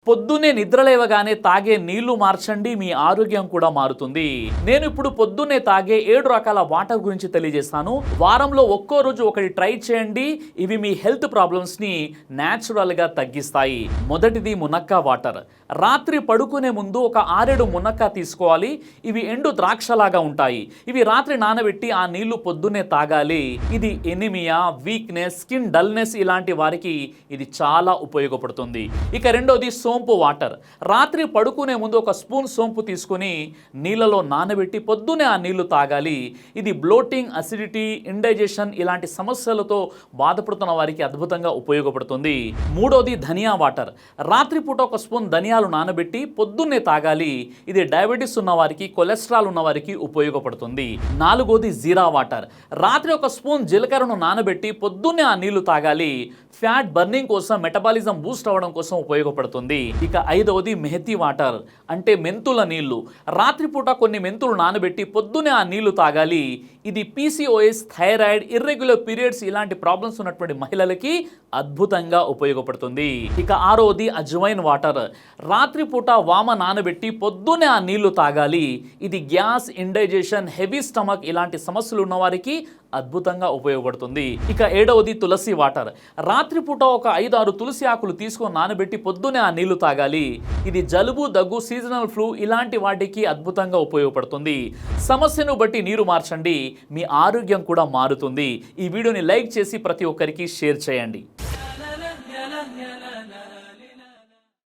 పొద్దున్నే నిద్రలేవగానే తాగే నీళ్లు మార్చండి, మీ ఆరోగ్యం కూడా మారుతుంది. నేను ఇప్పుడు పొద్దున్నే తాగే 7 రకాల వాటర్ గురించి తెలియజేస్తాను. వారంలో ఒక్కో రోజు ఒకటి ట్రై చేయండి. ఇవి మీ హెల్త్ ప్రాబ్లమ్స్ ని న్యాచురల్ గా తగ్గిస్తాయి. మొదటిది మునక్కా వాటర్. రాత్రి పడుకునే ముందు ఒక 6-7 మునక్కా తీసుకోవాలి. ఇవి ఎండు ద్రాక్షలాగా ఉంటాయి. ఇవి రాత్రి నానబెట్టి ఆ నీళ్లు పొద్దున్నే తాగాలి. ఇది ఎనిమియా, వీక్నెస్, స్కిన్ డల్నెస్ ఇలాంటి వారికి ఇది చాలా ఉపయోగపడుతుంది. ఇక రెండోది సోంపు వాటర్. రాత్రి పడుకునే ముందు ఒక స్పూన్ సోంపు తీసుకుని నీళ్ళలో నానబెట్టి పొద్దునే ఆ నీళ్లు తాగాలి. ఇది బ్లోటింగ్, అసిడిటీ, ఇండైజెషన్ ఇలాంటి సమస్యలతో బాధపడుతున్న వారికి అద్భుతంగా ఉపయోగపడుతుంది. మూడోది ధనియా వాటర్. రాత్రిపూట ఒక స్పూన్ ధనియాలు నానబెట్టి పొద్దున్నే తాగాలి. ఇది డయాబెటీస్ ఉన్న వారికి, కొలెస్ట్రాల్ ఉన్న వారికి ఉపయోగపడుతుంది. నాలుగోది జీరా వాటర్. రాత్రి ఒక స్పూన్ జీలకర్రను నానబెట్టి పొద్దున్నే ఆ నీళ్లు తాగాలి. ఫ్యాట్ బర్నింగ్ కోసం, మెటబాలిజం బూస్ట్ అవ్వడం కోసం ఉపయోగపడుతుంది. ఇక ఐదవది మెహతీ వాటర్, అంటే మెంతుల నీళ్లు. రాత్రిపూట కొన్ని మెంతులు నానబెట్టి పొద్దునే ఆ నీళ్లు తాగాలి. ఇది పీసీఓఎస్, థైరాయిడ్, ఇర్రెగ్యులర్ పీరియడ్స్ ఇలాంటి ప్రాబ్లమ్స్ ఉన్నటువంటి మహిళలకి అద్భుతంగా ఉపయోగపడుతుంది. ఇక ఆరవది అజ్వైన్ వాటర్. రాత్రిపూట వామ నానబెట్టి పొద్దునే ఆ నీళ్లు తాగాలి. ఇది గ్యాస్, ఇండైజెషన్, హెవీ స్టమక్ ఇలాంటి సమస్యలు ఉన్న వారికి అద్భుతంగా ఉపయోగపడుతుంది. ఇక ఏడవది తులసి వాటర్. రాత్రిపూట ఒక 5-6 తులసి ఆకులు తీసుకొని నానబెట్టి పొద్దునే ఆ నీళ్లు తాగాలి. ఇది జలుబు, దగ్గు, సీజనల్ ఫ్లూ ఇలాంటి వాటికి అద్భుతంగా ఉపయోగపడుతుంది. సమస్యను బట్టి నీరు మార్చండి, మీ ఆరోగ్యం కూడా మారుతుంది. ఈ వీడియోని లైక్ చేసి ప్రతి ఒక్కరికి షేర్ చేయండి.